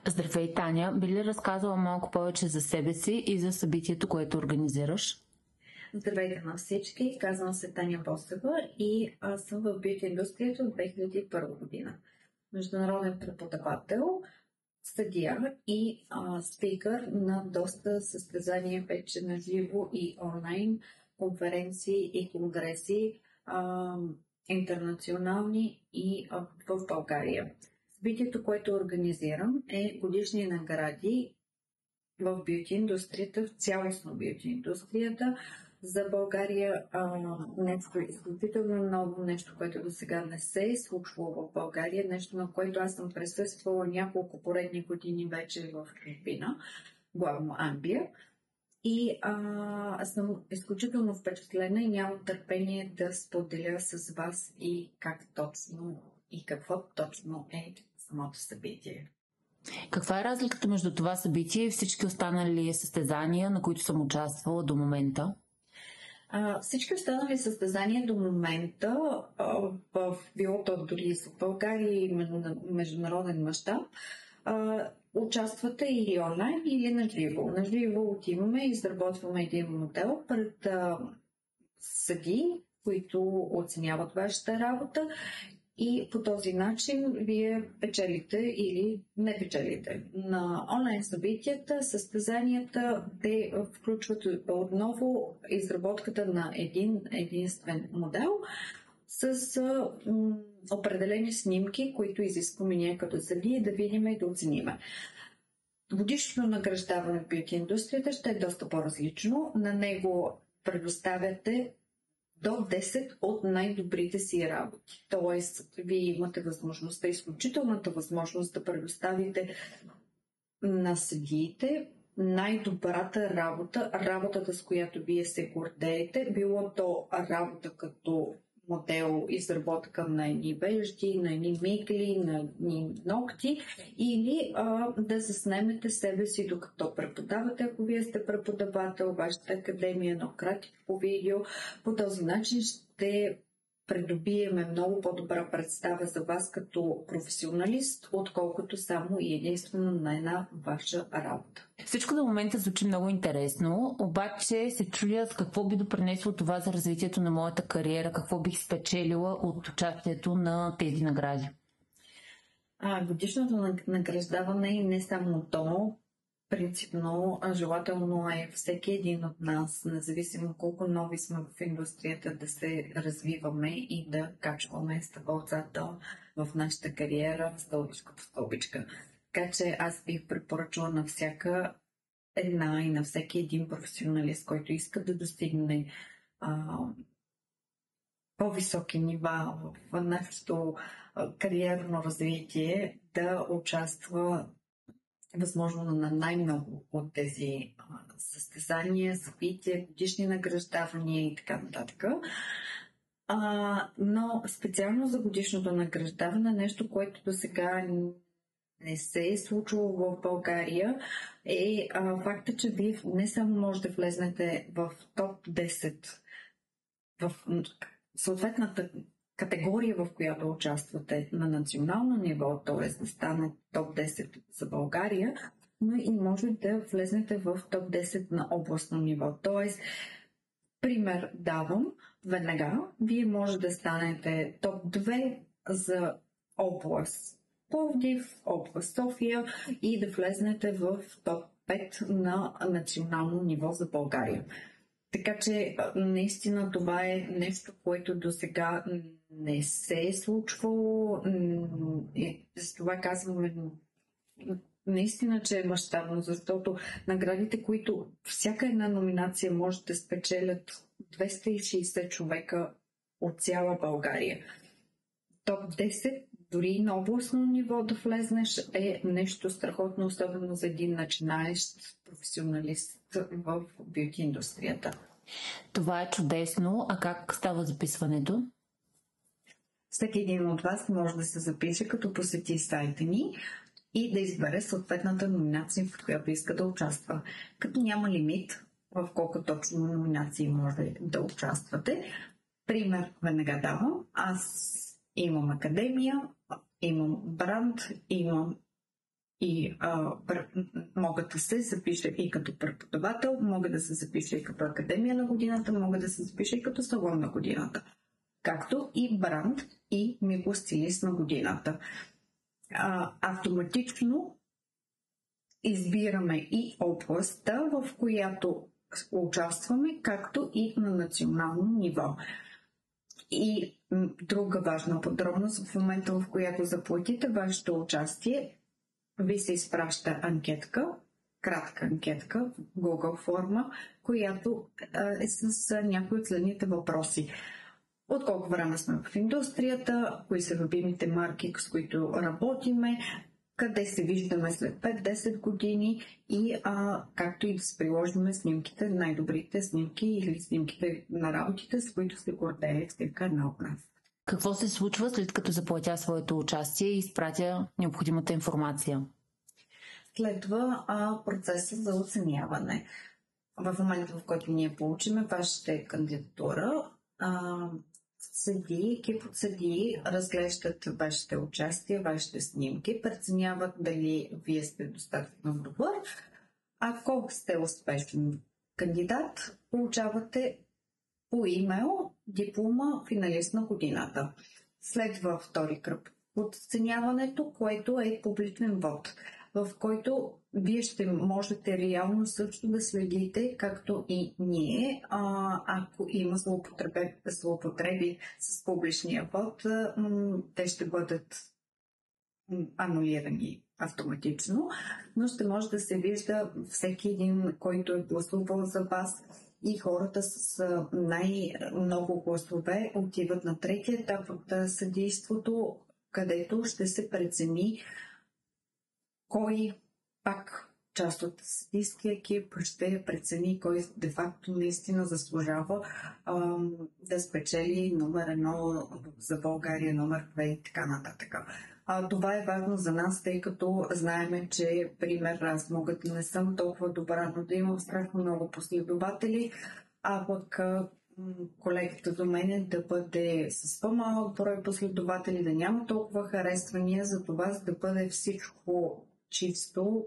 Здравей, Таня! Би ли разказала малко повече за себе си и за събитието, което организираш? Здравейте на всички, казвам се Таня Босева и аз съм в бюджет индустрията от 2001 година. Международен преподавател, съдия и спикър на доста състезания вече на живо и онлайн, конференции и конгреси, интернационални и в България. Събитието, което организирам, е годишни награди в бюджет индустрията, в цялостно бюджет индустрията. За България нещо изключително ново, нещо, което до сега не се е случвало в България, нещо, на което аз съм присъствала няколко поредни години вече в чужбина, главно Англия. И аз съм изключително впечатлена и нямам търпение да споделя с вас и как точно и какво точно е самото събитие. Каква е разликата между това събитие и всички останали състезания, на които съм участвала до момента? Всички останали състезания до момента, било то дори в България и международен мащаб, участвате или онлайн, или на живо. На живо отиваме и изработваме един модел пред съдии, които оценяват вашата работа. И по този начин вие печелите или не печелите. На онлайн събитията, състезанията, те включват отново изработката на един единствен модел с определени снимки, които изискваме ние като съдии да видим и да оценим. Годишното награждаване в бюджет индустрията ще е доста по-различно. На него предоставяте до 10 от най-добрите си работи. Тоест, вие имате възможността, изключителната възможност да предоставите на съдиите най-добрата работа, работата, с която вие се гордеете, било то работа като модел, изработка на едни вежди, на едни мигли, на едни ногти, или да заснемете себе си докато преподавате, ако вие сте преподавател, вашата академия, едно кратко видео. По този начин ще придобиеме много по-добра представа за вас като професионалист, отколкото само и единствено на една ваша работа. Всичко до момента звучи много интересно, обаче се чудя с какво би допринесло това за развитието на моята кариера, какво бих спечелила от участието на тези награди. Годишното награждаване и не само то, принципно, желателно е всеки един от нас, независимо колко нови сме в индустрията, да се развиваме и да качваме стъпалцата в нашата кариера стълбичка по стълбичка. Така че аз бих препоръчала на всяка една и на всеки един професионалист, който иска да достигне по-високи нива в нашето кариерно развитие, да участва възможно на най-много от тези състезания, събития, годишни награждавания и така нататък. Но специално за годишното награждаване, нещо, което до сега не се е случило в България, е факта, че вие не само може да влезнете в топ 10 в съответната категория, в която участвате на национално ниво, т.е. да стане топ 10 за България, но и може да влезнете в топ 10 на областно ниво. Т.е. пример давам веднага. Вие може да станете топ 2 за област Пловдив, област София и да влезнете в топ 5 на национално ниво за България. Така че наистина това е нещо, което до сега не се е случвало. И за това казваме наистина, че е мащабно, защото наградите, които всяка една номинация може да спечелят 260 човека от цяла България. Топ 10, дори на областно ниво да влезнеш, е нещо страхотно, особено за един начинаещ професионалист в бюджет индустрията. Това е чудесно. А как става записването? Всеки един от вас може да се запише, като посети сайта ни и да избере съответната номинация, в която иска да участва. Като няма лимит в колко точно номинации може да участвате. Пример веднага давам. Аз имам академия, имам бранд, имам и могат да се запише и като преподавател, могат да се запише и като академия на годината, могат да се запише и като салон на годината, както и бранд и микростилист на годината. Автоматично избираме и областта, в която участваме, както и на национално ниво. И друга важна подробност, в момента, в която заплатите вашето участие, ви се изпраща анкетка, кратка анкетка в Google форма, която е с някои от следните въпроси. От колко време сме в индустрията, кои са любимите марки, с които работиме, къде се виждаме след 5-10 години и както и да се приложим снимките, най-добрите снимки или снимките на работите, с които се гордее всяка една от нас. Какво се случва след като заплатя своето участие и изпратя необходимата информация? Следва процеса за оценяване. В момента, в който ние получиме вашата кандидатура, екип от съдии разглеждат вашите участия, вашите снимки, преценяват дали вие сте достатъчно добър. Ако сте успешен кандидат, получавате по имейл диплома финалист на годината. Следва втори кръг от оценяването, което е публичен вод, в който вие ще можете реално също да следите, както и ние, ако има злоупотреби с публичния вод, те ще бъдат анулирани автоматично, но ще може да се вижда всеки един, който е гласувал за вас, и хората с най-много гласове отиват на третия етап от съдийството, където ще се прецени кой, пак част от съдийския екип, ще прецени кой де-факто наистина заслужава да спечели номер 1 за България, номер 2 и така нататък. Това е важно за нас, тъй като знаем, че, пример, аз мога да не съм толкова добра, но да имам страшно много последователи, а пък колегата до мен да бъде с по-малък брой последователи, да няма толкова харесвания, за това да бъде всичко чисто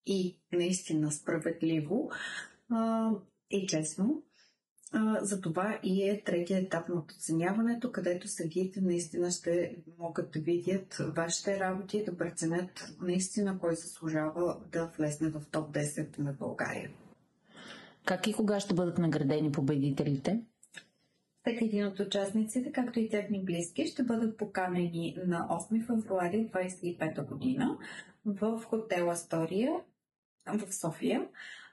и наистина справедливо и честно. Затова и е третия етап на оценяването, където съдиите наистина ще могат да видят вашите работи и да преценят наистина кой заслужава да влезне в топ 10 на България. Как и кога ще бъдат наградени победителите? Всеки един от участниците, както и техни близки, ще бъдат поканени на 8 февруари 2025 година в хотел Астория в София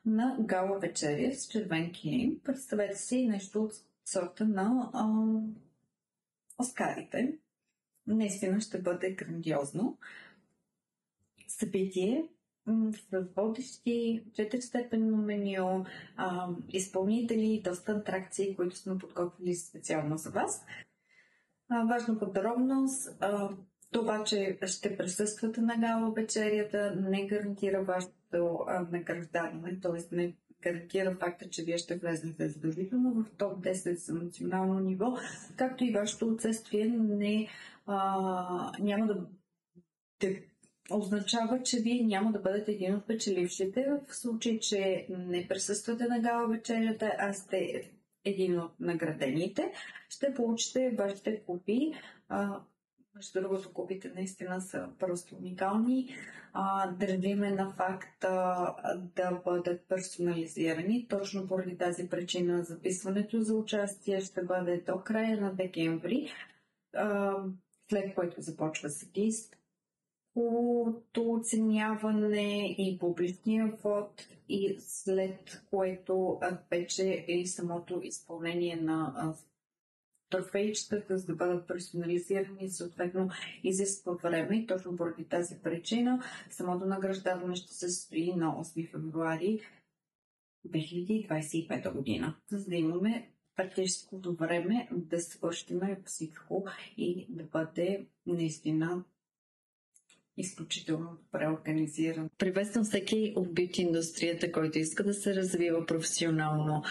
на гала вечеря с червен килим. Представете си нещо от сорта на Оскарите. Наистина ще бъде грандиозно събитие с водещи, 4-степенно меню, изпълнители, доста атракции, които сме подготвили специално за вас. Важна подробност, това, че ще присъствате на гала вечерята, не гарантира вашето награждаване, т.е. не гарантира факта, че вие ще влезете задължително в топ 10 за национално ниво, както и вашето отсъствие няма да означава, че вие няма да бъдете един от печелившите. В случай, че не присъствате на гала вечерята, а сте един от наградените, ще получите вашите копии. Между другото, копиите наистина са просто уникални. Държиме на факта да бъдат персонализирани. Точно поради тази причина записването за участие ще бъде до края на декември, след което започва съдийството, оценяване и публичния вод, и след което вече е самото изпълнение на трофеичетата, за да бъдат персонализирани, съответно изисква време, и точно поради тази причина самото награждаване ще се състои на 8 февруари 2025 година, за да имаме практическото време да свършим всичко и да бъде наистина изключително добре организиран. Приветствам всеки от бюти индустрията, който иска да се развива професионално.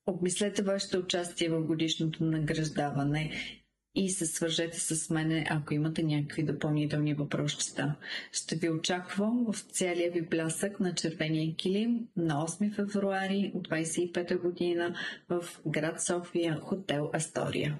Обмислете вашето участие в годишното награждаване и се свържете с мене, ако имате някакви допълнителни въпросчета. Ще ви очаквам в целия ви блясък на червения килим на 8 февруари от 25 година в град София, хотел Астория.